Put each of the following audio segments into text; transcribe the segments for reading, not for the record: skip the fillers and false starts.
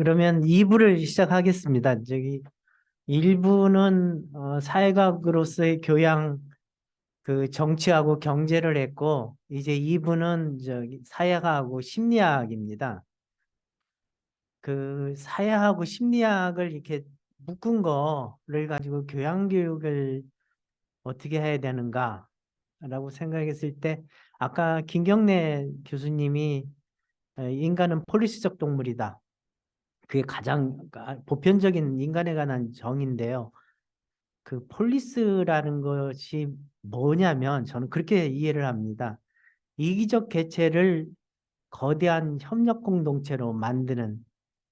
그러면 2부를 시작하겠습니다. 저기 1부는 사회학으로서의 교양, 그 정치하고 경제를 했고, 이제 2부는 저기 사회학하고 심리학입니다. 그 사회학하고 심리학을 이렇게 묶은 거를 가지고 교양 교육을 어떻게 해야 되는가라고 생각했을 때, 아까 김경래 교수님이 인간은 폴리스적 동물이다. 그게 가장 보편적인 인간에 관한 정의인데요. 그 폴리스라는 것이 뭐냐면 저는 그렇게 이해를 합니다. 이기적 개체를 거대한 협력 공동체로 만드는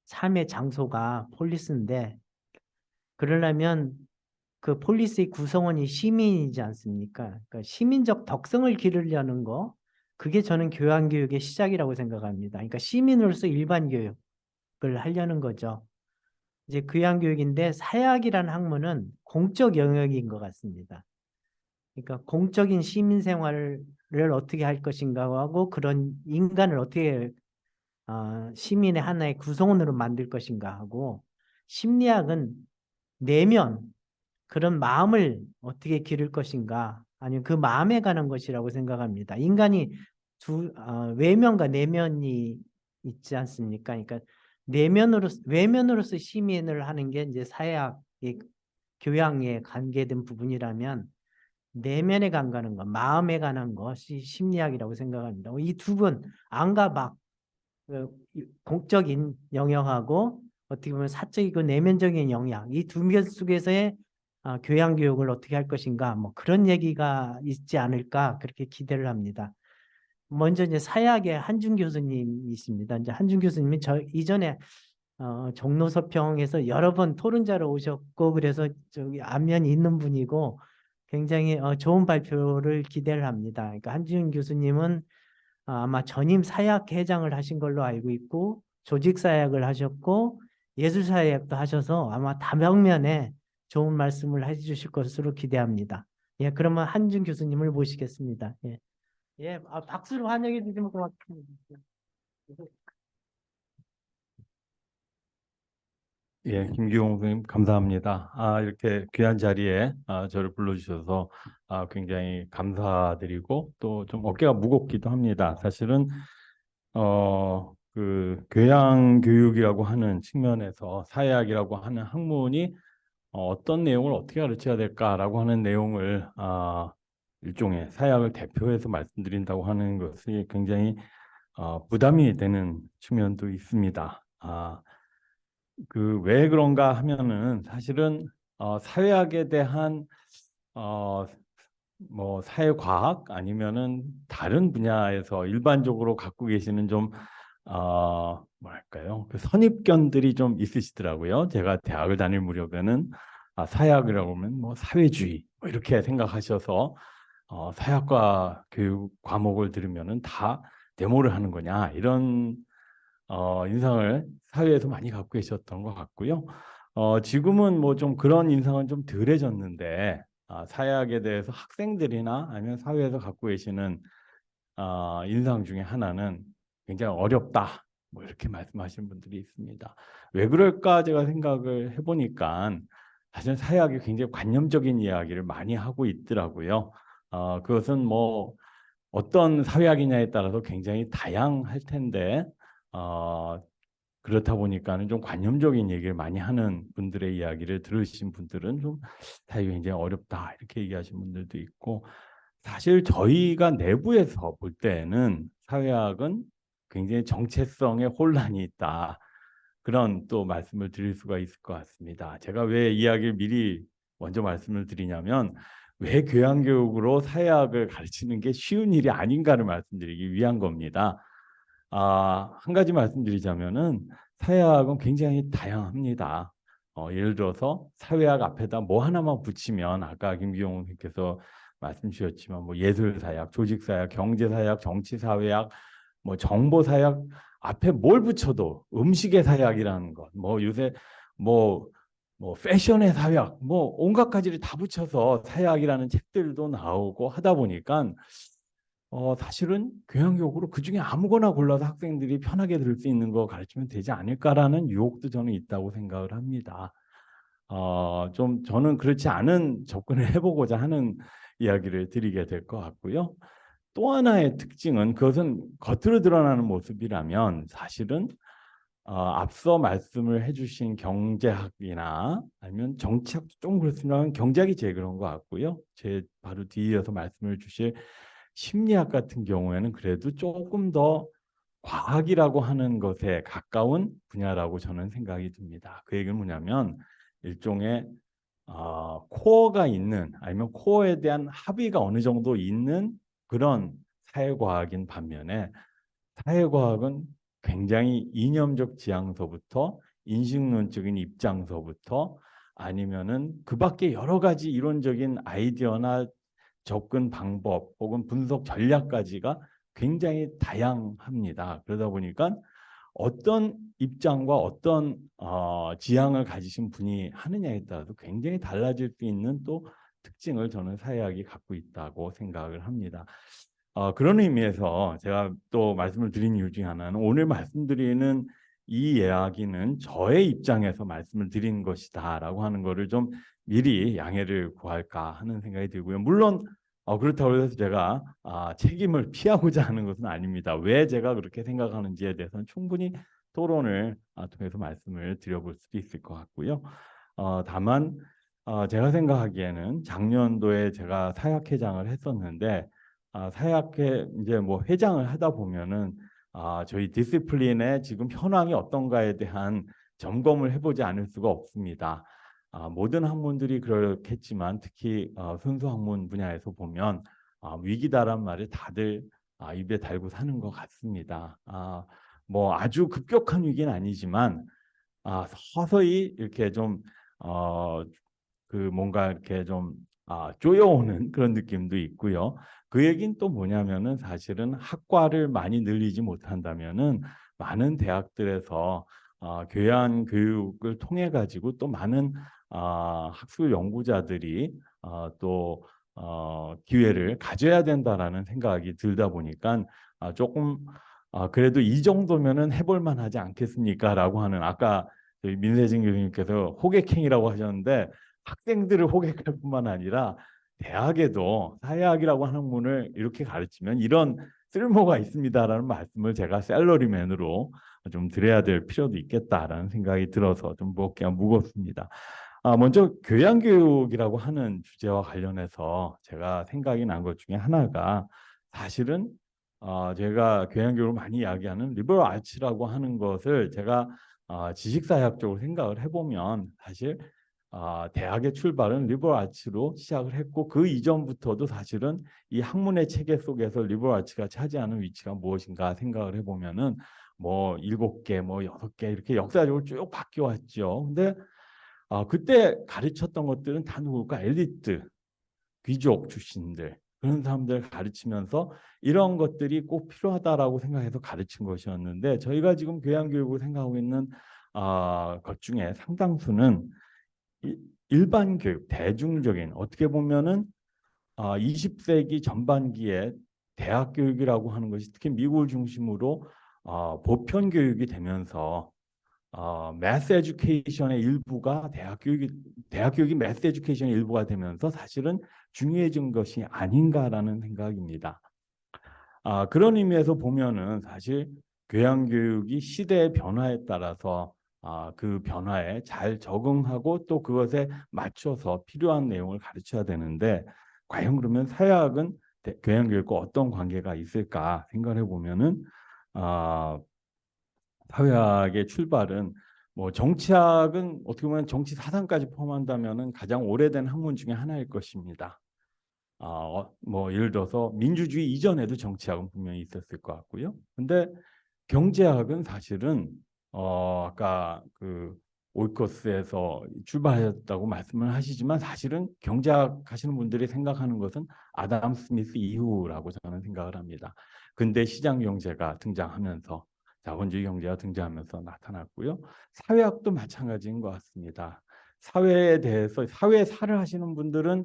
삶의 장소가 폴리스인데, 그러려면 그 폴리스의 구성원이 시민이지 않습니까? 그러니까 시민적 덕성을 기르려는 거, 그게 저는 교양교육의 시작이라고 생각합니다. 그러니까 시민으로서 일반 교육을 하려는 거죠. 이제 교양교육인데 사회학이라는 학문은 공적 영역인 것 같습니다. 그러니까 공적인 시민 생활을 어떻게 할 것인가 하고 그런 인간을 어떻게 시민의 하나의 구성원으로 만들 것인가 하고, 심리학은 내면 그런 마음을 어떻게 기를 것인가, 아니면 그 마음에 관한 것이라고 생각합니다. 인간이 외면과 내면이 있지 않습니까? 그러니까 외면으로서 시민을 하는 게 이제 사회학의 교양에 관계된 부분이라면, 내면에 관한 것, 마음에 관한 것이 심리학이라고 생각합니다. 이 두 분, 안과 박, 공적인 영역하고 어떻게 보면 사적이고 내면적인 영역, 이 두 면 속에서의 교양 교육을 어떻게 할 것인가, 뭐 그런 얘기가 있지 않을까 그렇게 기대를 합니다. 먼저 이제 사회학의 한준 교수님이십니다. 이제 한준 교수님이 저 이전에 종로서평에서 여러 번 토론자로 오셨고, 그래서 저기 안면이 있는 분이고 굉장히 좋은 발표를 기대를 합니다. 그러니까 한준 교수님은 아마 전임 사회학회장을 하신 걸로 알고 있고, 조직사회학을 하셨고 예술사회학도 하셔서 아마 다방면에 좋은 말씀을 해주실 것으로 기대합니다. 예, 그러면 한준 교수님을 모시겠습니다. 예, 예, 박수로 환영해 주시면 고맙습니다. 예, 김기용 선생님 감사합니다. 이렇게 귀한 자리에 저를 불러주셔서 굉장히 감사드리고 또 좀 어깨가 무겁기도 합니다. 사실은 그 교양 교육이라고 하는 측면에서 사회학이라고 하는 학문이 어떤 내용을 어떻게 가르쳐야 될까라고 하는 내용을 일종의 사회학을 대표해서 말씀드린다고 하는 것이 굉장히 부담이 되는 측면도 있습니다. 그 왜 그런가 하면은 사실은 사회학에 대한 어, 뭐 사회과학 아니면은 다른 분야에서 일반적으로 갖고 계시는 좀 뭐랄까요, 그 선입견들이 좀 있으시더라고요. 제가 대학을 다닐 무렵에는 사회학이라고 하면 뭐 사회주의 뭐 이렇게 생각하셔서 사회학과 교육 과목을 들으면은 다 데모를 하는 거냐 이런 인상을 사회에서 많이 갖고 계셨던 것 같고요. 지금은 뭐 좀 그런 인상은 좀 덜해졌는데 사회학에 대해서 학생들이나 아니면 사회에서 갖고 계시는 인상 중에 하나는 굉장히 어렵다. 뭐 이렇게 말씀하시는 분들이 있습니다. 왜 그럴까 제가 생각을 해보니까 사실 사회학이 굉장히 관념적인 이야기를 많이 하고 있더라고요. 그것은 뭐 어떤 사회학이냐에 따라서 굉장히 다양할 텐데 그렇다 보니까는 좀 관념적인 얘기를 많이 하는 분들의 이야기를 들으신 분들은 좀 사실 굉장히 어렵다 이렇게 얘기하시는 분들도 있고, 사실 저희가 내부에서 볼 때는 사회학은 굉장히 정체성의 혼란이 있다, 그런 또 말씀을 드릴 수가 있을 것 같습니다. 제가 왜 이야기를 미리 먼저 말씀을 드리냐면, 왜 교양교육으로 사회학을 가르치는 게 쉬운 일이 아닌가를 말씀드리기 위한 겁니다. 한 가지 말씀드리자면은 사회학은 굉장히 다양합니다. 예를 들어서 사회학 앞에다 뭐 하나만 붙이면 아까 김기용 선생님께서 말씀 주셨지만 뭐 예술사회학, 조직사회학, 경제사회학, 정치사회학, 뭐 정보사회학 앞에 뭘 붙여도 음식의 사회학이라는 것, 뭐 요새 뭐 패션의 사회학, 뭐 온갖 가지를 다 붙여서 사회학이라는 책들도 나오고 하다 보니까 사실은 교양교육으로 그중에 아무거나 골라서 학생들이 편하게 들을 수 있는 거 가르치면 되지 않을까라는 유혹도 저는 있다고 생각을 합니다. 좀 저는 그렇지 않은 접근을 해보고자 하는 이야기를 드리게 될 것 같고요. 또 하나의 특징은 그것은 겉으로 드러나는 모습이라면 사실은 앞서 말씀을 해주신 경제학이나 아니면 정치학도 좀 그렇습니다만 경제학이 제일 그런 것 같고요. 제 바로 뒤이어서 말씀을 주실 심리학 같은 경우에는 그래도 조금 더 과학이라고 하는 것에 가까운 분야라고 저는 생각이 듭니다. 그 얘기는 뭐냐면 일종의 코어가 있는 아니면 코어에 대한 합의가 어느 정도 있는 그런 사회과학인 반면에 사회과학은 굉장히 이념적 지향서부터 인식론적인 입장서부터 아니면은 그 밖에 여러 가지 이론적인 아이디어나 접근 방법 혹은 분석 전략까지가 굉장히 다양합니다. 그러다 보니까 어떤 입장과 어떤 지향을 가지신 분이 하느냐에 따라서 굉장히 달라질 수 있는 또 특징을 저는 사회학이 갖고 있다고 생각을 합니다. 그런 의미에서 제가 또 말씀을 드린 이유 중에 하나는 오늘 말씀드리는 이 이야기는 저의 입장에서 말씀을 드린 것이다라고 하는 거를 좀 미리 양해를 구할까 하는 생각이 들고요. 물론 그렇다고 해서 제가 책임을 피하고자 하는 것은 아닙니다. 왜 제가 그렇게 생각하는지에 대해서는 충분히 토론을 통해서 말씀을 드려볼 수도 있을 것 같고요. 다만 제가 생각하기에는 작년도에 제가 사학회장을 했었는데 사회학회 이제 뭐 회장을 하다 보면은 저희 디시플린의 지금 현황이 어떤가에 대한 점검을 해보지 않을 수가 없습니다. 모든 학문들이 그렇겠지만 특히 순수 학문 분야에서 보면 위기다란 말을 다들 입에 달고 사는 것 같습니다. 뭐 아주 급격한 위기는 아니지만 서서히 이렇게 좀 뭔가 이렇게 좀 쪼여오는 그런 느낌도 있고요. 그 얘기는 또 뭐냐면은 사실은 학과를 많이 늘리지 못한다면은 많은 대학들에서 교양 교육을 통해 가지고 또 많은 학술 연구자들이 또 기회를 가져야 된다라는 생각이 들다 보니까 조금 그래도 이 정도면은 해볼 만하지 않겠습니까라고 하는 아까 저희 민세진 교수님께서 호객행위라고 하셨는데 학생들을 호객할 뿐만 아니라 대학에도 사회학이라고 하는 학문을 이렇게 가르치면 이런 쓸모가 있습니다라는 말씀을 제가 샐러리맨으로 좀 드려야 될 필요도 있겠다라는 생각이 들어서 좀 무겁게 무겁습니다. 먼저 교양교육이라고 하는 주제와 관련해서 제가 생각이 난 것 중에 하나가 사실은 제가 교양교육을 많이 이야기하는 리버럴 아츠라고 하는 것을 제가 지식사회학적으로 생각을 해보면 사실 대학의 출발은 리버럴 아츠로 시작을 했고 그 이전부터도 사실은 이 학문의 체계 속에서 리버럴 아츠가 차지하는 위치가 무엇인가 생각을 해보면은 뭐 7개, 뭐 6개 이렇게 역사적으로 쭉 바뀌어 왔죠. 근데 그때 가르쳤던 것들은 다 누굴까? 엘리트, 귀족 출신들 그런 사람들 가르치면서 이런 것들이 꼭 필요하다라고 생각해서 가르친 것이었는데 저희가 지금 교양교육을 생각하고 있는 것 중에 상당수는 일반 교육, 대중적인 어떻게 보면은 20세기 전반기에 대학 교육이라고 하는 것이 특히 미국을 중심으로 보편 교육이 되면서 매스 에듀케이션의 일부가 대학 교육이 매스 에듀케이션의 일부가 되면서 사실은 중요해진 것이 아닌가라는 생각입니다. 그런 의미에서 보면은 사실 교양 교육이 시대의 변화에 따라서 그 변화에 잘 적응하고 또 그것에 맞춰서 필요한 내용을 가르쳐야 되는데 과연 그러면 사회학은 교양 교육과 어떤 관계가 있을까 생각해 보면은 사회학의 출발은 뭐 정치학은 어떻게 보면 정치 사상까지 포함한다면은 가장 오래된 학문 중에 하나일 것입니다. 뭐 예를 들어서 민주주의 이전에도 정치학은 분명히 있었을 것 같고요. 근데 경제학은 사실은 아까 그 오이커스에서 출발했다고 말씀을 하시지만 사실은 경제학 하시는 분들이 생각하는 것은 아담 스미스 이후라고 저는 생각을 합니다. 근대 시장 경제가 등장하면서 자본주의 경제가 등장하면서 나타났고요. 사회학도 마찬가지인 것 같습니다. 사회에 대해서 사회사를 하시는 분들은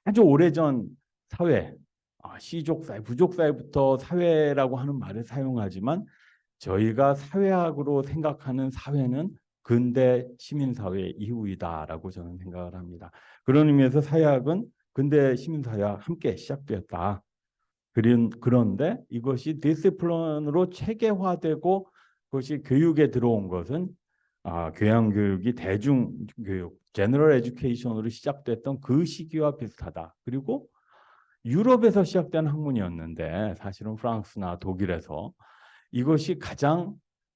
아주 오래전 사회 시족 사회, 부족 사회부터 사회라고 하는 말을 사용하지만 저희가 사회학으로 생각하는 사회는 근대 시민사회 이후이다라고 저는 생각을 합니다. 그런 의미에서 사회학은 근대 시민사회와 함께 시작되었다. 그런데 이것이 디시플린으로 체계화되고 그것이 교육에 들어온 것은 교양교육이 대중교육, 제너럴 에듀케이션으로 시작됐던 그 시기와 비슷하다. 그리고 유럽에서 시작된 학문이었는데 사실은 프랑스나 독일에서 이것이 가장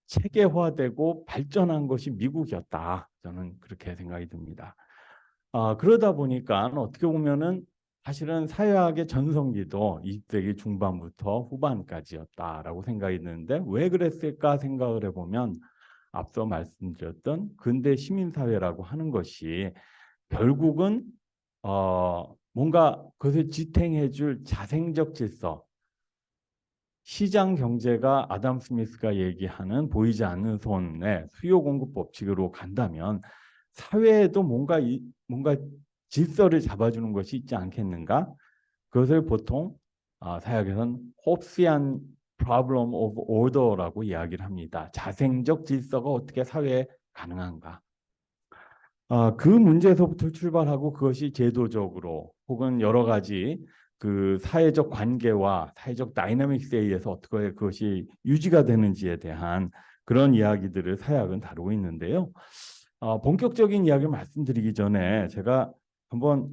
체계화되고 발전한 것이 미국이었다. 저는 그렇게 생각이 듭니다. 그러다 보니까 어떻게 보면은 사실은 사회학의 전성기도 20세기 중반부터 후반까지였다라고 생각이 드는데 왜 그랬을까 생각을 해보면 앞서 말씀드렸던 근대 시민사회라고 하는 것이 결국은 뭔가 그것을 지탱해줄 자생적 질서, 시장 경제가 아담 스미스가 얘기하는 보이지 않는 손의 수요 공급 법칙으로 간다면 사회에도 뭔가 질서를 잡아주는 것이 있지 않겠는가? 그것을 보통 사회학에서는 홉시안 problem of order라고 이야기를 합니다. 자생적 질서가 어떻게 사회에 가능한가? 그 문제에서부터 출발하고 그것이 제도적으로 혹은 여러 가지 그 사회적 관계와 사회적 다이나믹스에 의해서 어떻게 그것이 유지가 되는지에 대한 그런 이야기들을 사회학은 다루고 있는데요. 본격적인 이야기를 말씀드리기 전에 제가 한번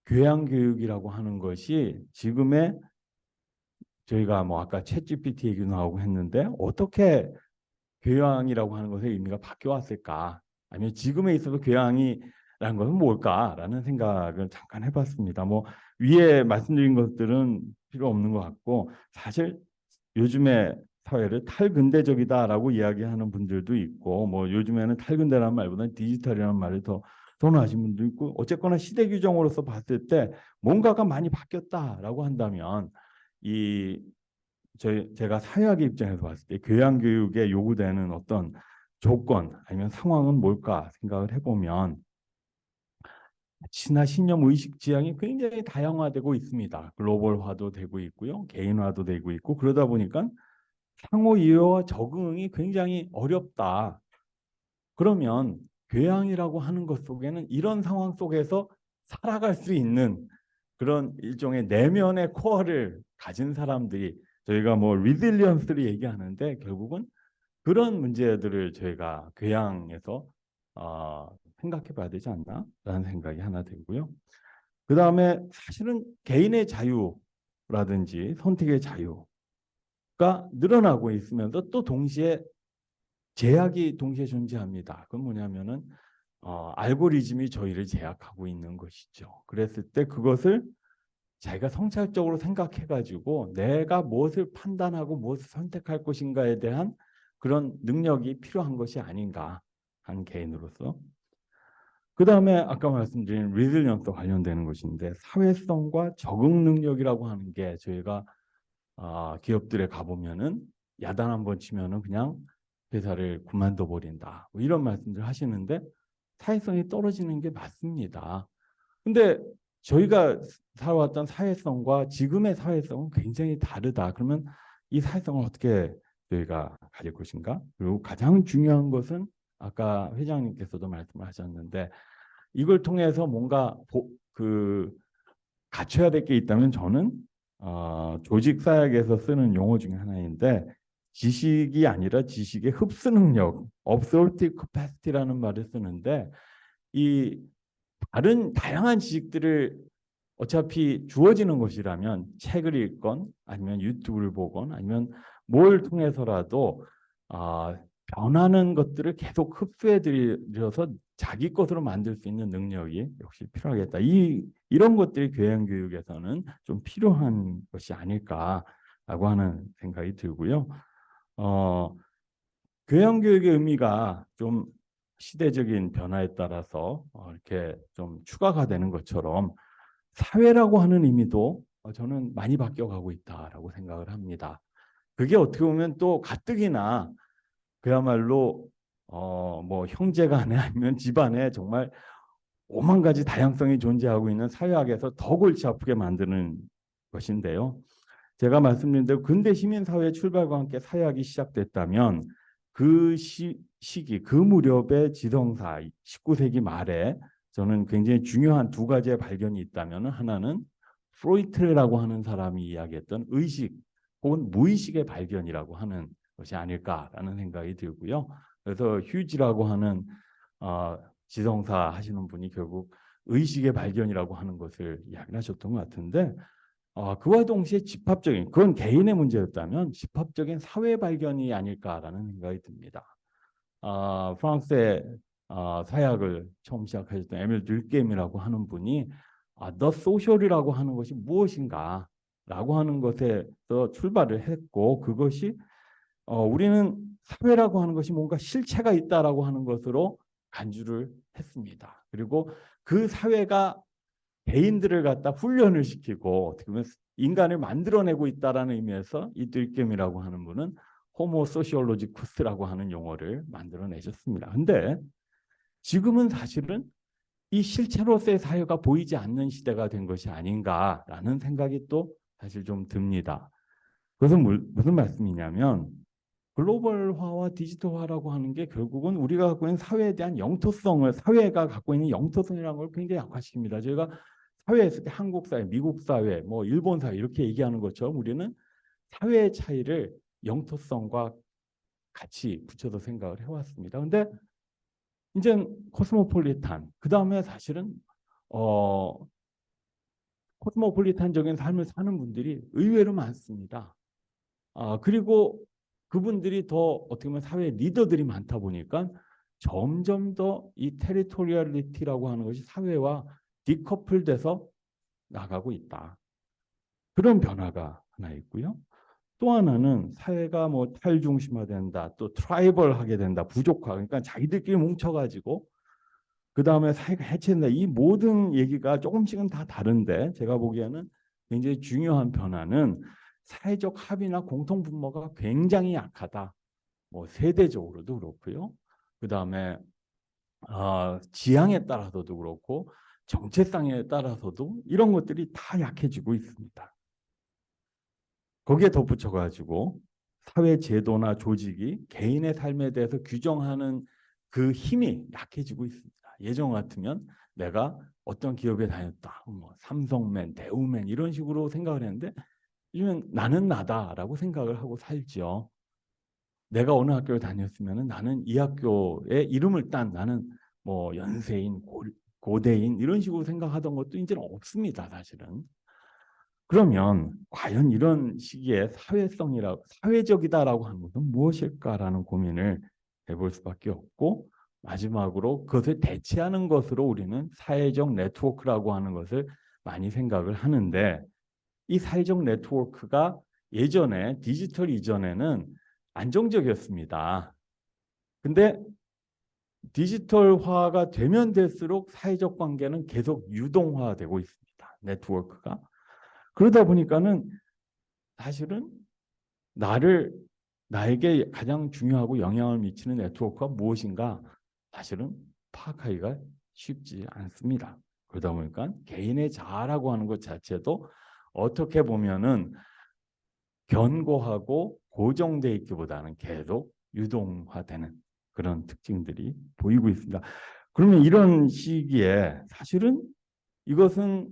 교양교육이라고 하는 것이 지금의 저희가 뭐 아까 챗GPT 얘기 나오고 했는데 어떻게 교양이라고 하는 것의 의미가 바뀌어 왔을까? 아니면 지금에 있어서 교양이라는 것은 뭘까라는 생각을 잠깐 해봤습니다. 뭐 위에 말씀드린 것들은 필요 없는 것 같고 사실 요즘에 사회를 탈근대적이다라고 이야기하는 분들도 있고 뭐 요즘에는 탈근대라는 말보다는 디지털이라는 말을 더 선호하시는 분도 있고 어쨌거나 시대 규정으로서 봤을 때 뭔가가 많이 바뀌었다라고 한다면 이 제가 사회학의 입장에서 봤을 때 교양교육에 요구되는 어떤 조건 아니면 상황은 뭘까 생각을 해보면 가치나 신념, 의식, 지향이 굉장히 다양화되고 있습니다. 글로벌화도 되고 있고요. 개인화도 되고 있고 그러다 보니까 상호 이해와 적응이 굉장히 어렵다. 그러면 교양이라고 하는 것 속에는 이런 상황 속에서 살아갈 수 있는 그런 일종의 내면의 코어를 가진 사람들이 저희가 뭐 리질리언스를 얘기하는데 결국은 그런 문제들을 저희가 교양에서 생각해 봐야 되지 않나라는 생각이 하나 들고요. 그 다음에 사실은 개인의 자유라든지 선택의 자유가 늘어나고 있으면서 또 동시에 제약이 동시에 존재합니다. 그건 뭐냐면은 알고리즘이 저희를 제약하고 있는 것이죠. 그랬을 때 그것을 자기가 성찰적으로 생각해가지고 내가 무엇을 판단하고 무엇을 선택할 것인가에 대한 그런 능력이 필요한 것이 아닌가 한 개인으로서. 그 다음에 아까 말씀드린 리질리언스 관련되는 것인데 사회성과 적응 능력이라고 하는 게 저희가 기업들에 가보면은 야단 한번 치면은 그냥 회사를 그만둬 버린다. 뭐 이런 말씀들 하시는데 사회성이 떨어지는 게 맞습니다. 근데 저희가 살아왔던 사회성과 지금의 사회성은 굉장히 다르다. 그러면 이 사회성을 어떻게 저희가 가질 것인가? 그리고 가장 중요한 것은 아까 회장님께서도 말씀을 하셨는데 이걸 통해서 뭔가 갖춰야 될 게 있다면 저는 조직 사역에서 쓰는 용어 중에 하나인데 지식이 아니라 지식의 흡수 능력, absorptive capacity라는 말을 쓰는데 이 다양한 지식들을 어차피 주어지는 것이라면 책을 읽건 아니면 유튜브를 보건 아니면 뭘 통해서라도 변하는 것들을 계속 흡수해 들여서 자기 것으로 만들 수 있는 능력이 역시 필요하겠다. 이런 것들이 교양교육에서는 좀 필요한 것이 아닐까라고 하는 생각이 들고요. 교양교육의 의미가 좀 시대적인 변화에 따라서 이렇게 좀 추가가 되는 것처럼 사회라고 하는 의미도 저는 많이 바뀌어가고 있다라고 생각을 합니다. 그게 어떻게 보면 또 가뜩이나 그야말로 뭐 형제간에 아니면 집안에 정말 오만 가지 다양성이 존재하고 있는 사회학에서 더 골치 아프게 만드는 것인데요. 제가 말씀드린 대로 근대 시민사회 출발과 함께 사회학이 시작됐다면 그 시기, 그 무렵의 지성사, 19세기 말에 저는 굉장히 중요한 두 가지의 발견이 있다면 하나는 프로이트라고 하는 사람이 이야기했던 의식 혹은 무의식의 발견이라고 하는 것이 아닐까라는 생각이 들고요. 그래서 휴지라고 하는 지성사 하시는 분이 결국 의식의 발견이라고 하는 것을 이야기하셨던 것 같은데 그와 동시에 집합적인, 그건 개인의 문제였다면 집합적인 사회 발견이 아닐까라는 생각이 듭니다. 프랑스의 사회학을 처음 시작하셨던 에밀 durkheim이라고 하는 분이 The Social이라고 하는 것이 무엇인가 라고 하는 것에서 출발을 했고, 그것이 우리는 사회라고 하는 것이 뭔가 실체가 있다라고 하는 것으로 간주를 했습니다. 그리고 그 사회가 개인들을 갖다 훈련을 시키고 어떻게 보면 인간을 만들어내고 있다라는 의미에서 이 durkheim이라고 하는 분은 호모 소시올로지쿠스라고 하는 용어를 만들어내셨습니다. 근데 지금은 사실은 이 실체로서의 사회가 보이지 않는 시대가 된 것이 아닌가라는 생각이 또 사실 좀 듭니다. 그것은 무슨 말씀이냐면 글로벌화와 디지털화라고 하는 게 결국은 우리가 갖고 있는 사회에 대한 영토성을, 사회가 갖고 있는 영토성이라는 걸 굉장히 약화시킵니다. 저희가 사회에서 한국 사회, 미국 사회, 뭐 일본 사회 이렇게 얘기하는 것처럼 우리는 사회의 차이를 영토성과 같이 붙여서 생각을 해왔습니다. 근데 이제 코스모폴리탄, 그 다음에 사실은 코스모폴리탄적인 삶을 사는 분들이 의외로 많습니다. 그리고 그분들이 더 어떻게 보면 사회 리더들이 많다 보니까 점점 더 이 테리토리얼리티라고 하는 것이 사회와 디커플돼서 나가고 있다. 그런 변화가 하나 있고요. 또 하나는 사회가 뭐 탈중심화된다, 또 트라이벌하게 된다, 부족화. 그러니까 자기들끼리 뭉쳐가지고 그 다음에 사회가 해체된다. 이 모든 얘기가 조금씩은 다 다른데 제가 보기에는 굉장히 중요한 변화는 사회적 합의나 공통 분모가 굉장히 약하다. 뭐 세대적으로도 그렇고요. 그 다음에 지향에 따라서도 그렇고 정체성에 따라서도 이런 것들이 다 약해지고 있습니다. 거기에 덧붙여가지고 사회 제도나 조직이 개인의 삶에 대해서 규정하는 그 힘이 약해지고 있습니다. 예전 같으면 내가 어떤 기업에 다녔다, 뭐 삼성맨, 대우맨 이런 식으로 생각을 했는데 요즘은 나는 나다라고 생각을 하고 살죠. 내가 어느 학교를 다녔으면 나는 이 학교의 이름을 딴 나는 뭐 연세인, 고대인 이런 식으로 생각하던 것도 이제는 없습니다, 사실은. 그러면 과연 이런 시기에 사회적이다라고 하는 것은 무엇일까라는 고민을 해볼 수밖에 없고 마지막으로 그것을 대체하는 것으로 우리는 사회적 네트워크라고 하는 것을 많이 생각을 하는데 이 사회적 네트워크가 예전에 디지털 이전에는 안정적이었습니다. 근데 디지털화가 되면 될수록 사회적 관계는 계속 유동화되고 있습니다. 네트워크가. 그러다 보니까는 사실은 나에게 가장 중요하고 영향을 미치는 네트워크가 무엇인가 사실은 파악하기가 쉽지 않습니다. 그러다 보니까 개인의 자아라고 하는 것 자체도 어떻게 보면은 견고하고 고정되어 있기보다는 계속 유동화되는 그런 특징들이 보이고 있습니다. 그러면 이런 시기에 사실은 이것은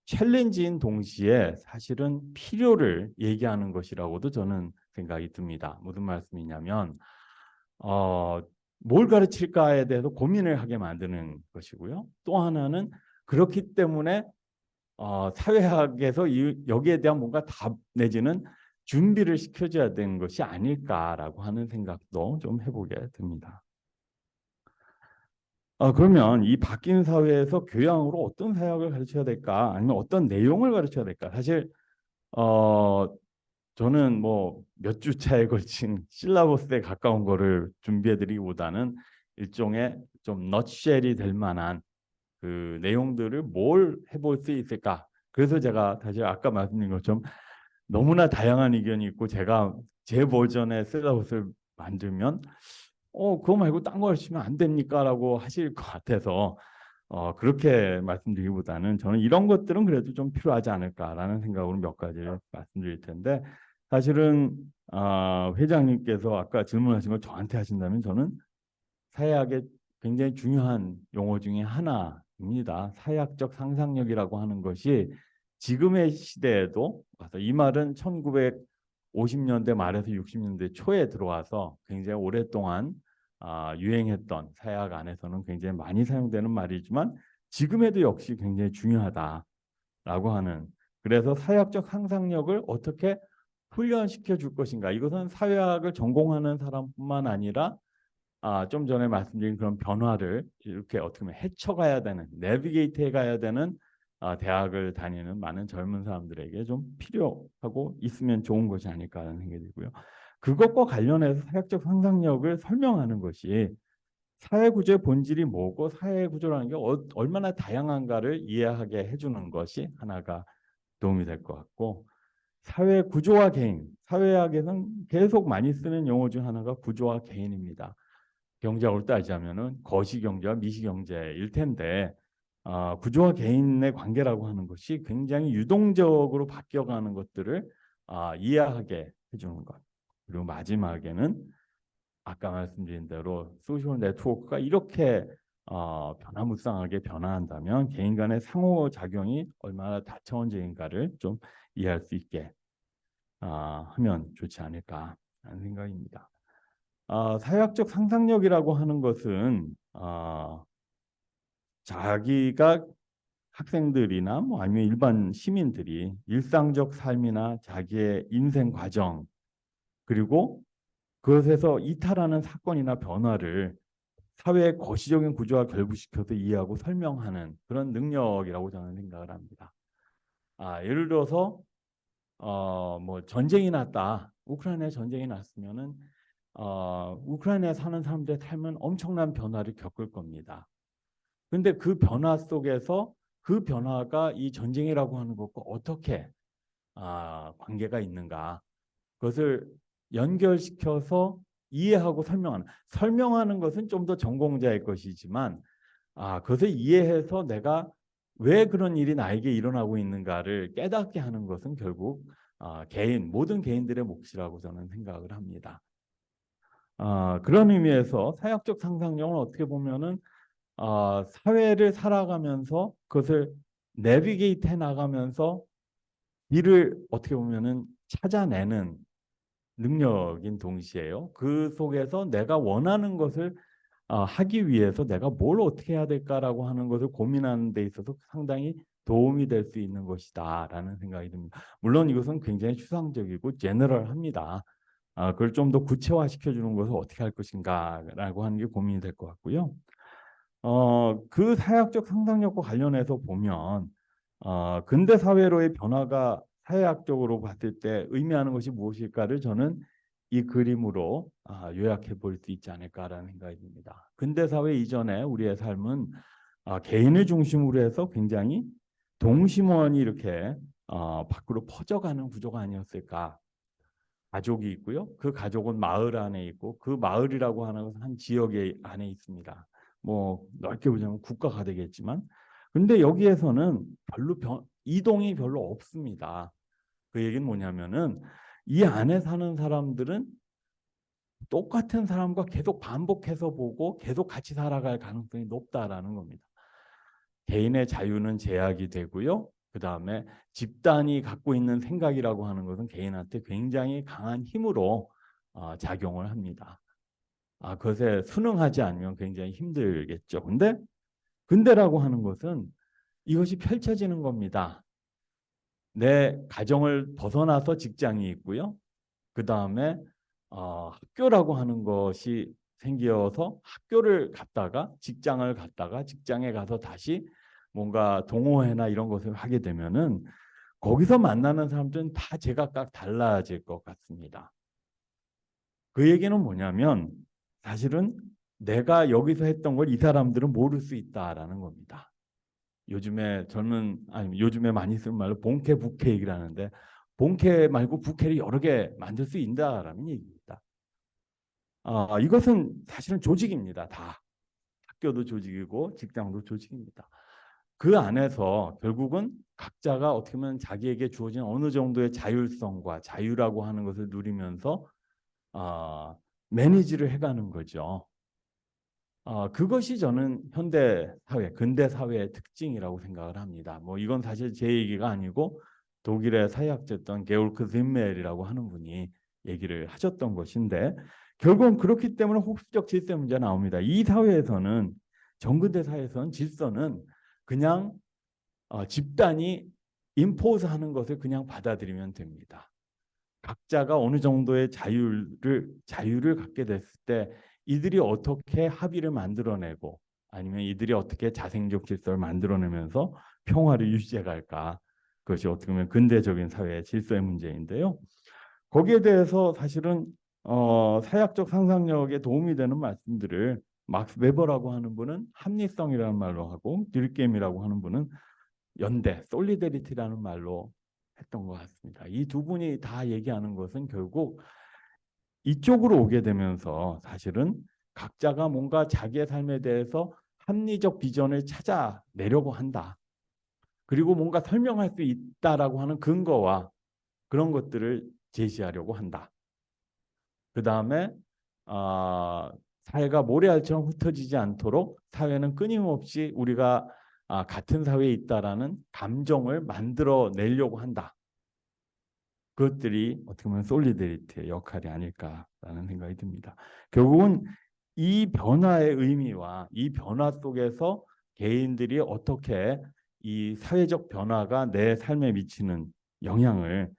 챌린지인 동시에 사실은 필요를 얘기하는 것이라고도 저는 생각이 듭니다. 무슨 말씀이냐면 뭘 가르칠까에 대해서 고민을 하게 만드는 것이고요. 또 하나는 그렇기 때문에 사회학에서 여기에 대한 뭔가 답 내지는 준비를 시켜줘야 되는 것이 아닐까라고 하는 생각도 좀 해보게 됩니다. 그러면 이 바뀐 사회에서 교양으로 어떤 사역을 가르쳐야 될까? 아니면 어떤 내용을 가르쳐야 될까? 사실 저는 뭐 몇 주차에 걸친 실라버스에 가까운 거를 준비해드리기보다는 일종의 좀 넛쉘이 될 만한 그 내용들을 뭘 해볼 수 있을까? 그래서 제가 사실 아까 말씀드린 것처럼 너무나 다양한 의견이 있고 제가 제 버전의 실라버스를 만들면 그거 말고 딴 거 하시면 안 됩니까? 라고 하실 것 같아서 그렇게 말씀드리기보다는 저는 이런 것들은 그래도 좀 필요하지 않을까라는 생각으로 몇 가지를 말씀드릴 텐데, 사실은 회장님께서 아까 질문하신 걸 저한테 하신다면 저는 사회학의 굉장히 중요한 용어 중에 하나입니다. 사회학적 상상력이라고 하는 것이 지금의 시대에도 와서, 이 말은 1950년대 말에서 60년대 초에 들어와서 굉장히 오랫동안 유행했던, 사회학 안에서는 굉장히 많이 사용되는 말이지만 지금에도 역시 굉장히 중요하다라고 하는, 그래서 사회학적 상상력을 어떻게 훈련시켜 줄 것인가. 이것은 사회학을 전공하는 사람뿐만 아니라 좀 전에 말씀드린 그런 변화를 이렇게 어떻게 보면 헤쳐가야 되는, 내비게이트 해가야 되는 대학을 다니는 많은 젊은 사람들에게 좀 필요하고 있으면 좋은 것이 아닐까 하는 생각이 들고요. 그것과 관련해서 사회학적 상상력을 설명하는 것이 사회구조의 본질이 뭐고 사회구조라는 게 얼마나 다양한가를 이해하게 해주는 것이 하나가 도움이 될 것 같고, 사회구조와 개인, 사회학에서는 계속 많이 쓰는 용어 중 하나가 구조와 개인입니다. 경제학으로 따지자면은 거시경제와 미시경제일 텐데, 구조와 개인의 관계라고 하는 것이 굉장히 유동적으로 바뀌어가는 것들을 이해하게 해주는 것. 그리고 마지막에는 아까 말씀드린 대로 소셜 네트워크가 이렇게 변화무쌍하게 변화한다면 개인 간의 상호작용이 얼마나 다차원적인가를 좀 이해할 수 있게 하면 좋지 않을까 하는 생각입니다. 사회학적 상상력이라고 하는 것은 자기가 학생들이나 뭐 아니면 일반 시민들이 일상적 삶이나 자기의 인생 과정, 그리고 그것에서 이탈하는 사건이나 변화를 사회의 거시적인 구조와 결부시켜서 이해하고 설명하는 그런 능력이라고 저는 생각을 합니다. 예를 들어서 뭐 전쟁이 났다. 우크라이나에 전쟁이 났으면은 우크라이나에 사는 사람들의 삶은 엄청난 변화를 겪을 겁니다. 근데 그 변화 속에서 그 변화가 이 전쟁이라고 하는 것과 어떻게 관계가 있는가, 그것을 연결시켜서 이해하고 설명하는 것은 좀 더 전공자의 것이지만 그것을 이해해서 내가 왜 그런 일이 나에게 일어나고 있는가를 깨닫게 하는 것은 결국 모든 개인들의 몫이라고 저는 생각을 합니다. 그런 의미에서 사회학적 상상력은 어떻게 보면은 사회를 살아가면서 그것을 내비게이트 해 나가면서 일을 어떻게 보면은 찾아내는 능력인 동시에요. 그 속에서 내가 원하는 것을 하기 위해서 내가 뭘 어떻게 해야 될까라고 하는 것을 고민하는 데 있어서 상당히 도움이 될 수 있는 것이다라는 생각이 듭니다. 물론 이것은 굉장히 추상적이고 제너럴합니다. 그걸 좀 더 구체화시켜 주는 것을 어떻게 할 것인가라고 하는 게 고민이 될 것 같고요. 그 사회학적 상상력과 관련해서 보면 근대 사회로의 변화가 사회학적으로 봤을 때 의미하는 것이 무엇일까를 저는 이 그림으로 요약해 볼 수 있지 않을까라는 생각이 듭니다. 근대 사회 이전에 우리의 삶은 개인을 중심으로 해서 굉장히 동심원이 이렇게 밖으로 퍼져가는 구조가 아니었을까. 가족이 있고요. 그 가족은 마을 안에 있고 그 마을이라고 하는 것은 한 지역의 안에 있습니다. 뭐 넓게 보자면 국가가 되겠지만, 근데 여기에서는 이동이 별로 없습니다. 그 얘기는 뭐냐면은 이 안에 사는 사람들은 똑같은 사람과 계속 반복해서 보고 계속 같이 살아갈 가능성이 높다라는 겁니다. 개인의 자유는 제약이 되고요. 그 다음에 집단이 갖고 있는 생각이라고 하는 것은 개인한테 굉장히 강한 힘으로 작용을 합니다. 그것에 순응하지 않으면 굉장히 힘들겠죠. 근데 근대라고 하는 것은 이것이 펼쳐지는 겁니다. 내 가정을 벗어나서 직장이 있고요. 그 다음에 학교라고 하는 것이 생겨서 학교를 갔다가 직장을 갔다가 직장에 가서 다시 뭔가 동호회나 이런 것을 하게 되면은 거기서 만나는 사람들은 다 제각각 달라질 것 같습니다. 그 얘기는 뭐냐면 사실은 내가 여기서 했던 걸 이 사람들은 모를 수 있다라는 겁니다. 요즘에 많이 쓰는 말로 본캐 부캐 얘기를 하는데, 본캐 말고 부캐를 여러 개 만들 수 있다라는 얘기입니다. 이것은 사실은 조직입니다. 다 학교도 조직이고 직장도 조직입니다. 그 안에서 결국은 각자가 어떻게 보면 자기에게 주어진 어느 정도의 자율성과 자유라고 하는 것을 누리면서 매니지를 해가는 거죠. 그것이 저는 현대 사회, 근대 사회의 특징이라고 생각을 합니다. 뭐 이건 사실 제 얘기가 아니고 독일의 사회학자였던 게오르크 짐멜이라고 하는 분이 얘기를 하셨던 것인데 결국은 그렇기 때문에 혹시적 질서 문제가 나옵니다. 이 사회에서는 정근대 사회에서는 질서는 그냥 집단이 임포즈하는 것을 그냥 받아들이면 됩니다. 각자가 어느 정도의 자유를 갖게 됐을 때 이들이 어떻게 합의를 만들어내고 아니면 이들이 어떻게 자생적 질서를 만들어내면서 평화를 유지해 갈까? 그것이 어떻게 보면 근대적인 사회의 질서의 문제인데요. 거기에 대해서 사실은 사회학적 상상력에 도움이 되는 말씀들을 막스 웨버라고 하는 분은 합리성이라는 말로 하고 딜겜이라고 하는 분은 연대, 솔리데리티라는 말로 했던 것 같습니다. 이 두 분이 다 얘기하는 것은 결국 이쪽으로 오게 되면서 사실은 각자가 뭔가 자기의 삶에 대해서 합리적 비전을 찾아내려고 한다. 그리고 뭔가 설명할 수 있다라고 하는 근거와 그런 것들을 제시하려고 한다. 그 다음에 사회가 모래알처럼 흩어지지 않도록 사회는 끊임없이 우리가 같은 사회에 있다라는 감정을 만들어내려고 한다. 그것들이 어떻게 보면 솔리데리티의 역할이 아닐까라는 생각이 듭니다. 결국은 이 변화의 의미와 이 변화 속에서 개인들이 어떻게 이 사회적 변화가 내 삶에 미치는 영향을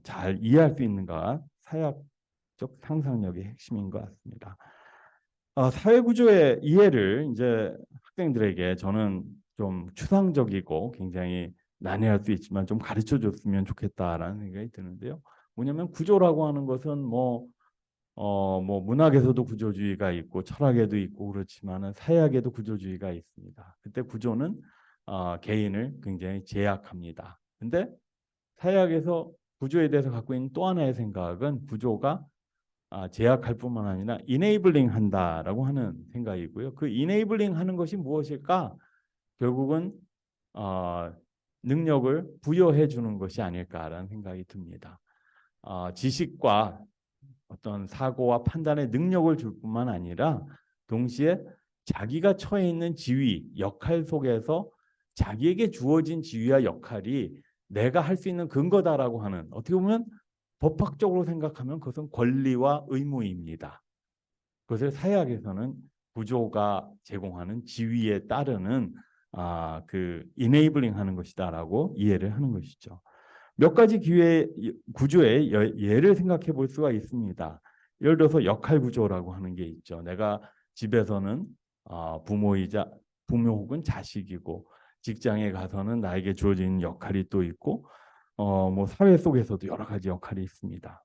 잘 이해할 수 있는가 사회학적 상상력의 핵심인 것 같습니다. 사회 구조의 이해를 이제 학생들에게 저는 좀 추상적이고 굉장히 난해할 수 있지만 좀 가르쳐 줬으면 좋겠다라는 생각이 드는데요. 뭐냐면 구조라고 하는 것은 뭐 문학에서도 구조주의가 있고 철학에도 있고 그렇지만은 사회학에도 구조주의가 있습니다. 그때 구조는 개인을 굉장히 제약합니다. 근데 사회학에서 구조에 대해서 갖고 있는 또 하나의 생각은 구조가 제약할 뿐만 아니라 이네이블링 한다라고 하는 생각이고요. 그 이네이블링 하는 것이 무엇일까? 결국은 능력을 부여해 주는 것이 아닐까라는 생각이 듭니다. 지식과 어떤 사고와 판단의 능력을 줄 뿐만 아니라 동시에 자기가 처해 있는 지위, 역할 속에서 자기에게 주어진 지위와 역할이 내가 할 수 있는 근거다라고 하는 어떻게 보면 법학적으로 생각하면 그것은 권리와 의무입니다. 그것을 사회학에서는 구조가 제공하는 지위에 따르는 그 이네이블링 하는 것이다라고 이해를 하는 것이죠. 몇 가지 구조의 예를 생각해 볼 수가 있습니다. 예를 들어서 역할 구조라고 하는 게 있죠. 내가 집에서는 부모 혹은 자식이고 직장에 가서는 나에게 주어진 역할이 또 있고 뭐 사회 속에서도 여러 가지 역할이 있습니다.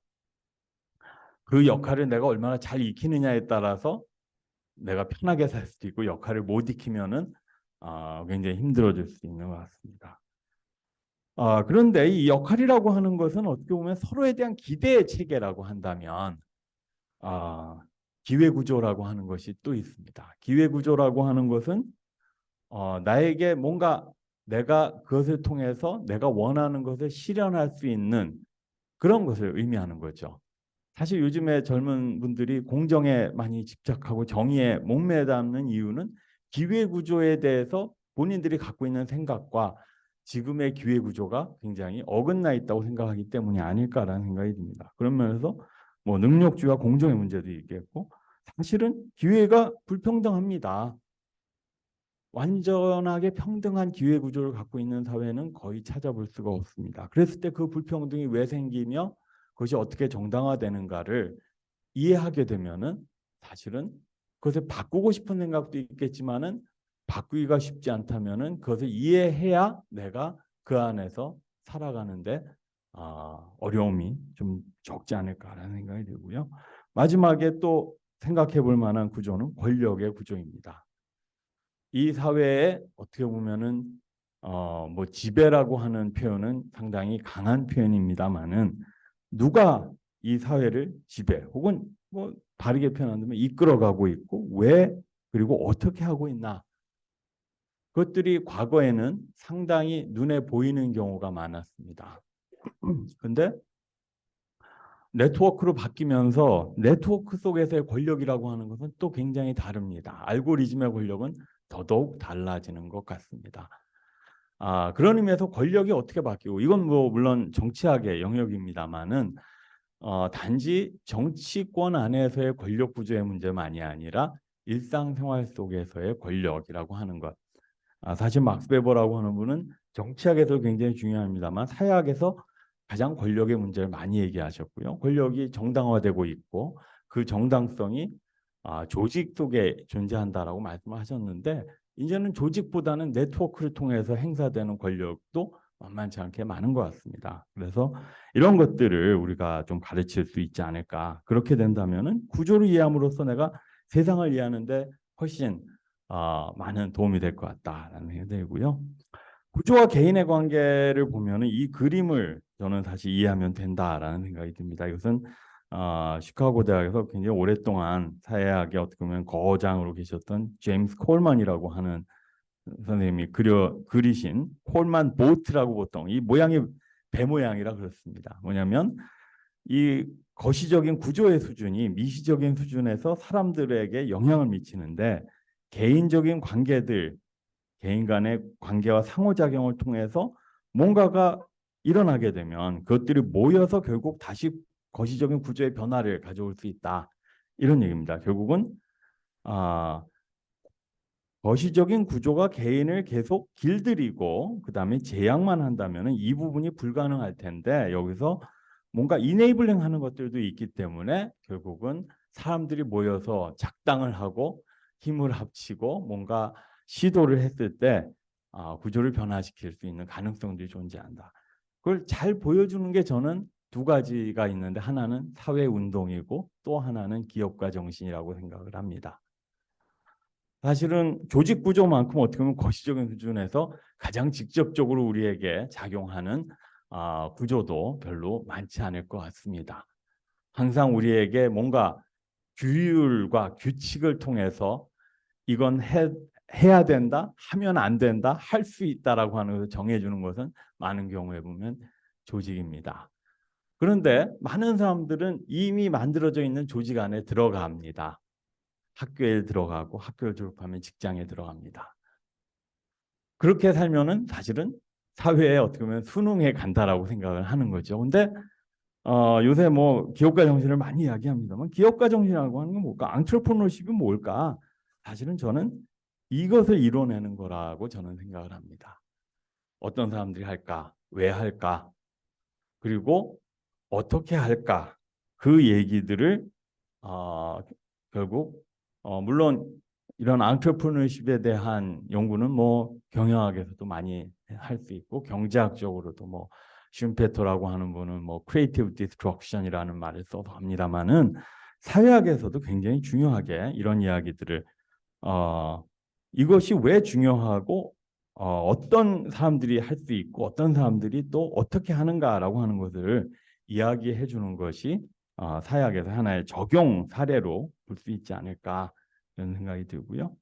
그 역할을 내가 얼마나 잘 익히느냐에 따라서 내가 편하게 살 수도 있고 역할을 못 익히면은 굉장히 힘들어질 수 있는 것 같습니다. 그런데 이 역할이라고 하는 것은 어떻게 보면 서로에 대한 기대의 체계라고 한다면 기회구조라고 하는 것이 또 있습니다. 기회구조라고 하는 것은 나에게 뭔가 내가 그것을 통해서 내가 원하는 것을 실현할 수 있는 그런 것을 의미하는 거죠. 사실 요즘에 젊은 분들이 공정에 많이 집착하고 정의에 목매담는 이유는 기회구조에 대해서 본인들이 갖고 있는 생각과 지금의 기회구조가 굉장히 어긋나 있다고 생각하기 때문이 아닐까라는 생각이 듭니다. 그런 면에서 뭐 능력주의와 공정의 문제도 있겠고 사실은 기회가 불평등합니다. 완전하게 평등한 기회구조를 갖고 있는 사회는 거의 찾아볼 수가 없습니다. 그랬을 때 그 불평등이 왜 생기며 그것이 어떻게 정당화되는가를 이해하게 되면은 사실은 그것을 바꾸고 싶은 생각도 있겠지만은 바꾸기가 쉽지 않다면은 그것을 이해해야 내가 그 안에서 살아가는데 어려움이 좀 적지 않을까라는 생각이 들고요. 마지막에 또 생각해 볼 만한 구조는 권력의 구조입니다. 이 사회에 어떻게 보면은 뭐 지배라고 하는 표현은 상당히 강한 표현입니다만은 누가 이 사회를 지배 혹은 뭐 다르게 표현한다면 이끌어가고 있고 왜 그리고 어떻게 하고 있나. 그것들이 과거에는 상당히 눈에 보이는 경우가 많았습니다. 근데 네트워크로 바뀌면서 네트워크 속에서의 권력이라고 하는 것은 또 굉장히 다릅니다. 알고리즘의 권력은 더더욱 달라지는 것 같습니다. 그런 의미에서 권력이 어떻게 바뀌고, 이건 뭐 물론 정치학의 영역입니다만은 단지 정치권 안에서의 권력 구조의 문제만이 아니라 일상생활 속에서의 권력이라고 하는 것. 사실 막스 베버라고 하는 분은 정치학에서 굉장히 중요합니다만 사회학에서 가장 권력의 문제를 많이 얘기하셨고요. 권력이 정당화되고 있고 그 정당성이 조직 속에 존재한다라고 말씀을 하셨는데, 이제는 조직보다는 네트워크를 통해서 행사되는 권력도 만만치 않게 많은 것 같습니다. 그래서 이런 것들을 우리가 좀 가르칠 수 있지 않을까. 그렇게 된다면은 구조를 이해함으로써 내가 세상을 이해하는데 훨씬 많은 도움이 될 것 같다라는 생각이 들고요. 구조와 개인의 관계를 보면은 이 그림을 저는 사실 이해하면 된다라는 생각이 듭니다. 이것은 시카고 대학에서 굉장히 오랫동안 사회학의 어떻게 보면 거장으로 계셨던 제임스 콜만이라고 하는 선생님이 그리신 콜만 보트라고, 보통 이 모양이 배 모양이라 그렇습니다. 뭐냐면 이 거시적인 구조의 수준이 미시적인 수준에서 사람들에게 영향을 미치는데, 개인적인 관계들, 개인 간의 관계와 상호작용을 통해서 뭔가가 일어나게 되면 그것들이 모여서 결국 다시 거시적인 구조의 변화를 가져올 수 있다. 이런 얘기입니다. 결국은 거시적인 구조가 개인을 계속 길들이고 그다음에 제약만 한다면 이 부분이 불가능할 텐데, 여기서 뭔가 이네이블링 하는 것들도 있기 때문에 결국은 사람들이 모여서 작당을 하고 힘을 합치고 뭔가 시도를 했을 때 구조를 변화시킬 수 있는 가능성들이 존재한다. 그걸 잘 보여주는 게 저는 두 가지가 있는데, 하나는 사회운동이고 또 하나는 기업가 정신이라고 생각을 합니다. 사실은 조직 구조만큼 어떻게 보면 거시적인 수준에서 가장 직접적으로 우리에게 작용하는 구조도 별로 많지 않을 것 같습니다. 항상 우리에게 뭔가 규율과 규칙을 통해서 이건 해야 된다, 하면 안 된다, 할 수 있다라고 하는 것을 정해주는 것은 많은 경우에 보면 조직입니다. 그런데 많은 사람들은 이미 만들어져 있는 조직 안에 들어갑니다. 학교에 들어가고 학교를 졸업하면 직장에 들어갑니다. 그렇게 살면은 사실은 사회에 어떻게 보면 순응해 간다라고 생각을 하는 거죠. 근데 요새 뭐 기업가 정신을 많이 이야기합니다만, 기업가 정신이라고 하는 건 뭘까? 앙트레프너십이 뭘까? 사실은 저는 이것을 이뤄내는 거라고 저는 생각을 합니다. 어떤 사람들이 할까? 왜 할까? 그리고 어떻게 할까? 그 얘기들을 결국 물론 이런 앙트레프너십에 대한 연구는 뭐 경영학에서도 많이 할 수 있고, 경제학적으로도 뭐 슌페터라고 하는 분은 뭐 크리에이티브 디스트럭션이라는 말을 써서 합니다만은, 사회학에서도 굉장히 중요하게 이런 이야기들을 이것이 왜 중요하고 어떤 사람들이 할 수 있고 어떤 사람들이 또 어떻게 하는가라고 하는 것을 이야기해 주는 것이 사회학에서 하나의 적용 사례로 볼 수 있지 않을까, 이런 생각이 들고요.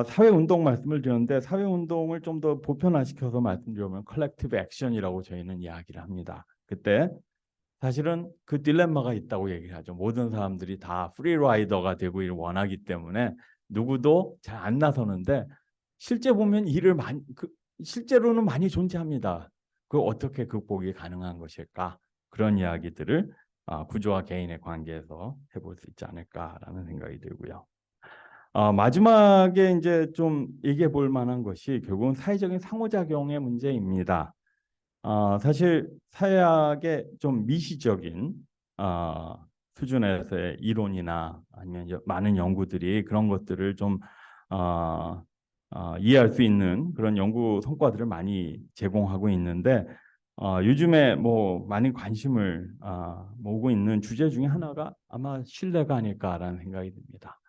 사회운동 말씀을 드렸는데, 사회운동을 좀 더 보편화시켜서 말씀드리면 컬렉티브 액션이라고 저희는 이야기를 합니다. 그때 사실은 그 딜레마가 있다고 얘기하죠. 모든 사람들이 다 프리라이더가 되고 를 원하기 때문에 누구도 잘 안 나서는데, 실제 보면 실제로는 많이 존재합니다. 그 어떻게 극복이 가능한 것일까? 그런 이야기들을 구조와 개인의 관계에서 해볼 수 있지 않을까라는 생각이 들고요. 마지막에 이제 좀 얘기해 볼 만한 것이 결국은 사회적인 상호작용의 문제입니다. 사실 사회학의 좀 미시적인 수준에서의 이론이나 아니면 많은 연구들이 그런 것들을 좀 이해할 수 있는 그런 연구 성과들을 많이 제공하고 있는데, 요즘에 뭐 많이 관심을 모으고 있는 주제 중에 하나가 아마 신뢰가 아닐까라는 생각이 듭니다.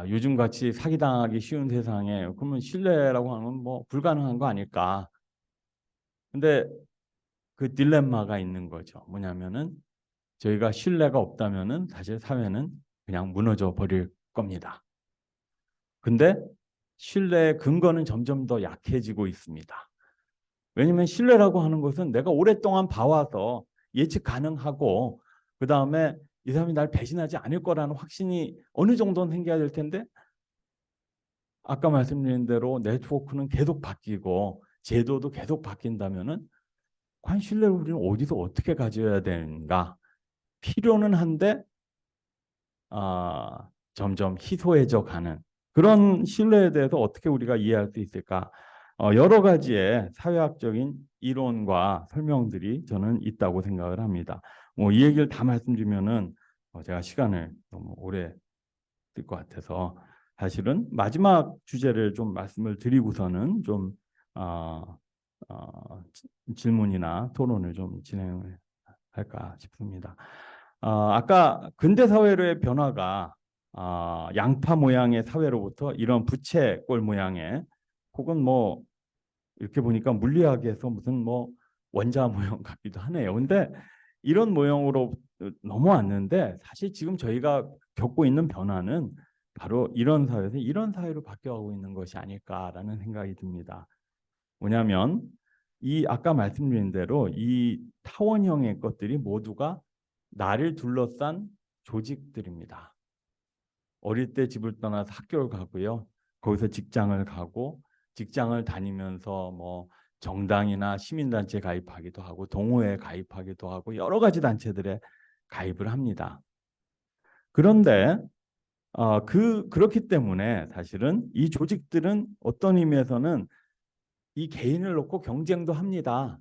요즘 같이 사기당하기 쉬운 세상에 그러면 신뢰라고 하는 건 뭐 불가능한 거 아닐까? 근데 그 딜레마가 있는 거죠. 뭐냐면은 저희가 신뢰가 없다면은 사실 사회는 그냥 무너져 버릴 겁니다. 근데 신뢰의 근거는 점점 더 약해지고 있습니다. 왜냐하면 신뢰라고 하는 것은 내가 오랫동안 봐와서 예측 가능하고 그 다음에 이 사람이 날 배신하지 않을 거라는 확신이 어느 정도는 생겨야 될 텐데 아까 말씀드린 대로 네트워크는 계속 바뀌고 제도도 계속 바뀐다면은 과연 신뢰를 우리는 어디서 어떻게 가져야 되는가? 필요는 한데 점점 희소해져 가는 그런 신뢰에 대해서 어떻게 우리가 이해할 수 있을까? 여러 가지의 사회학적인 이론과 설명들이 저는 있다고 생각을 합니다. 뭐 이 얘기를 다 말씀드리면은 제가 시간을 너무 오래 쓸 것 같아서 사실은 마지막 주제를 좀 말씀을 드리고서는 좀 질문이나 토론을 좀 진행을 할까 싶습니다. 아까 근대 사회로의 변화가 양파 모양의 사회로부터 이런 부채꼴 모양의 혹은 뭐 이렇게 보니까 물리학에서 무슨 뭐 원자 모형 같기도 하네요. 근데 이런 모형으로 넘어왔는데 사실 지금 저희가 겪고 있는 변화는 바로 이런 사회에서 이런 사회로 바뀌어가고 있는 것이 아닐까라는 생각이 듭니다. 뭐냐면 이 아까 말씀드린 대로 이 타원형의 것들이 모두가 나를 둘러싼 조직들입니다. 어릴 때 집을 떠나서 학교를 가고요. 거기서 직장을 가고 직장을 다니면서 뭐 정당이나 시민단체에 가입하기도 하고 동호회에 가입하기도 하고 여러 가지 단체들에 가입을 합니다. 그런데 그렇기 때문에 사실은 이 조직들은 어떤 의미에서는 이 개인을 놓고 경쟁도 합니다.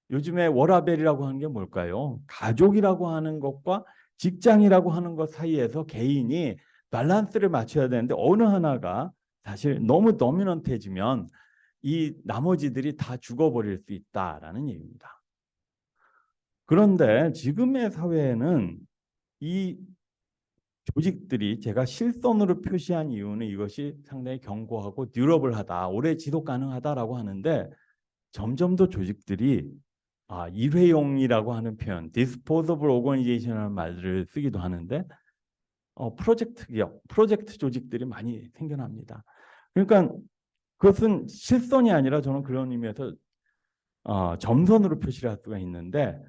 요즘에 워라밸이라고 하는 게 뭘까요? 가족이라고 하는 것과 직장이라고 하는 것 사이에서 개인이 밸런스를 맞춰야 되는데 어느 하나가 사실 너무 도미넌트해지면 이 나머지들이 다 죽어버릴 수 있다라는 얘기입니다. 그런데 지금의 사회에는 이 조직들이 제가 실선으로 표시한 이유는 이것이 상당히 견고하고 듀러블하다, 오래 지속 가능하다라고 하는데 점점 더 조직들이 일회용이라고 하는 표현, disposable organization이라는 말을 쓰기도 하는데 프로젝트 조직들이 많이 생겨납니다. 그러니까 그것은 실선이 아니라 저는 그런 의미에서 점선으로 표시를 할 수가 있는데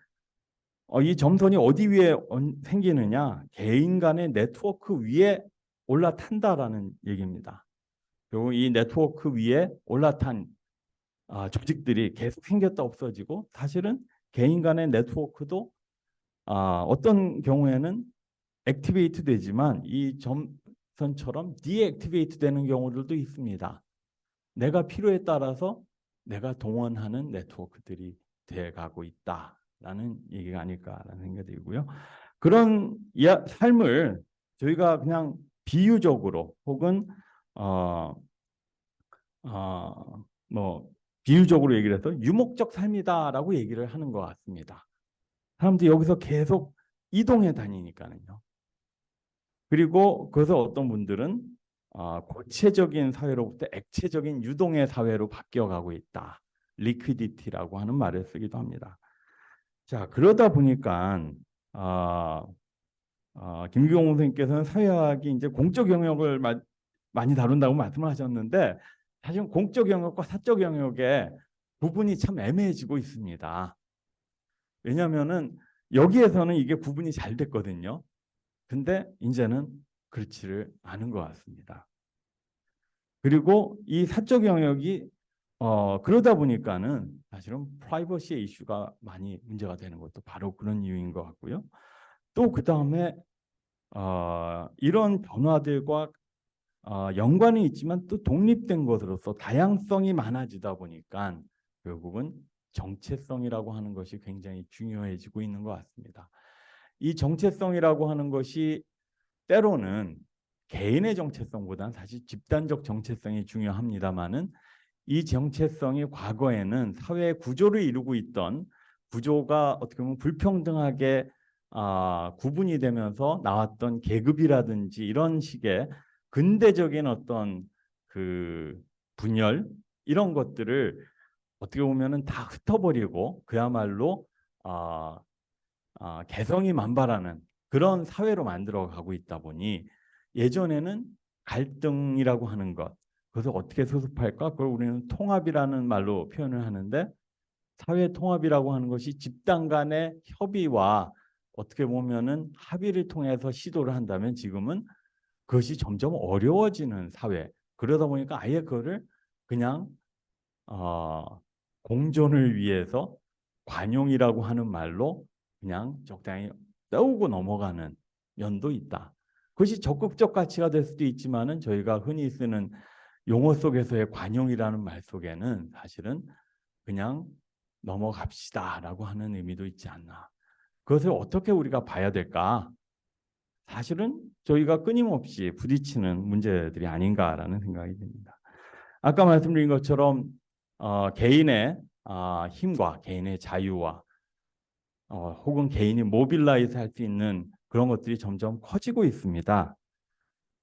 이 점선이 어디 위에 생기느냐? 개인 간의 네트워크 위에 올라탄다라는 얘기입니다. 그리고 이 네트워크 위에 올라탄 조직들이 계속 생겼다 없어지고 사실은 개인 간의 네트워크도 어떤 경우에는 액티베이트 되지만 이 점선처럼 디액티베이트 되는 경우들도 있습니다. 내가 필요에 따라서 내가 동원하는 네트워크들이 돼가고 있다라는 얘기가 아닐까라는 생각이 들고요. 그런 삶을 저희가 그냥 비유적으로 혹은 뭐 비유적으로 얘기를 해서 유목적 삶이다라고 얘기를 하는 것 같습니다. 사람들이 여기서 계속 이동해 다니니까는요. 그리고 그래서 어떤 분들은 고체적인 사회로부터 액체적인 유동의 사회로 바뀌어가고 있다. 리퀴디티라고 하는 말을 쓰기도 합니다. 자, 그러다 보니까 김기용 선생님께서는 사회학이 이제 공적 영역을 많이 다룬다고 말씀을 하셨는데 사실 공적 영역과 사적 영역의 구분이 참 애매해지고 있습니다. 왜냐하면은 여기에서는 이게 구분이 잘 됐거든요. 근데 이제는 그렇지를 않은 것 같습니다. 그리고 이 사적 영역이 그러다 보니까는 사실은 프라이버시의 이슈가 많이 문제가 되는 것도 바로 그런 이유인 것 같고요. 또 그 다음에 이런 변화들과 연관이 있지만 또 독립된 것으로서 다양성이 많아지다 보니까 결국은 정체성이라고 하는 것이 굉장히 중요해지고 있는 것 같습니다. 이 정체성이라고 하는 것이 때로는 개인의 정체성보다는 사실 집단적 정체성이 중요합니다만은 이 정체성이 과거에는 사회 구조를 이루고 있던 구조가 어떻게 보면 불평등하게 구분이 되면서 나왔던 계급이라든지 이런 식의 근대적인 어떤 그 분열 이런 것들을 어떻게 보면은 다 흩어버리고 그야말로 개성이 만발하는 그런 사회로 만들어 가고 있다 보니 예전에는 갈등이라고 하는 것, 그것을 어떻게 수습할까? 그걸 우리는 통합이라는 말로 표현을 하는데, 사회 통합이라고 하는 것이 집단 간의 협의와 어떻게 보면은 합의를 통해서 시도를 한다면, 지금은 그것이 점점 어려워지는 사회. 그러다 보니까 아예 그거를 그냥 공존을 위해서 관용이라고 하는 말로 그냥 적당히 떠오고 넘어가는 면도 있다. 그것이 적극적 가치가 될 수도 있지만은, 저희가 흔히 쓰는 용어 속에서의 관용이라는 말 속에는 사실은 그냥 넘어갑시다라고 하는 의미도 있지 않나. 그것을 어떻게 우리가 봐야 될까? 사실은 저희가 끊임없이 부딪히는 문제들이 아닌가라는 생각이 듭니다. 아까 말씀드린 것처럼 개인의 힘과 개인의 자유와 혹은 개인이 모빌라이즈 할 수 있는 그런 것들이 점점 커지고 있습니다.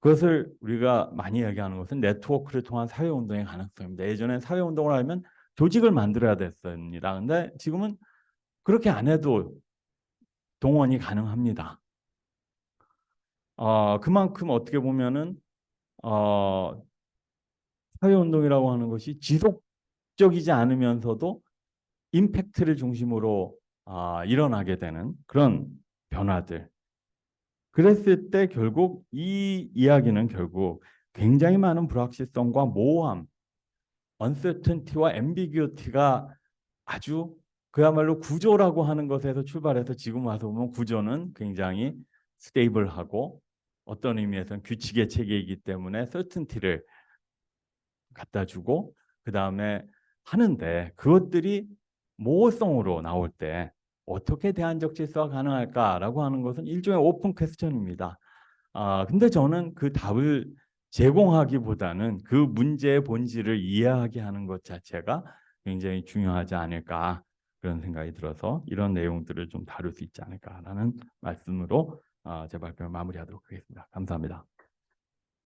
그것을 우리가 많이 얘기하는 것은 네트워크를 통한 사회운동의 가능성입니다. 예전엔 사회운동을 하면 조직을 만들어야 됐습니다. 근데 지금은 그렇게 안 해도 동원이 가능합니다. 그만큼 어떻게 보면은 사회운동이라고 하는 것이 지속적이지 않으면서도 임팩트를 중심으로 일어나게 되는 그런 변화들. 그랬을 때 결국 이 이야기는 결국 굉장히 많은 불확실성과 모호함, uncertainty와 ambiguity가 아주 그야말로 구조라고 하는 것에서 출발해서 지금 와서 보면 구조는 굉장히 스테이블하고 어떤 의미에서는 규칙의 체계이기 때문에 certainty를 갖다 주고 그 다음에 하는데, 그것들이 모호성으로 나올 때 어떻게 대안적 질서가 가능할까라고 하는 것은 일종의 오픈 퀘스천입니다. 근데 저는 그 답을 제공하기보다는 그 문제의 본질을 이해하게 하는 것 자체가 굉장히 중요하지 않을까, 그런 생각이 들어서 이런 내용들을 좀 다룰 수 있지 않을까라는 말씀으로 제 발표를 마무리하도록 하겠습니다. 감사합니다.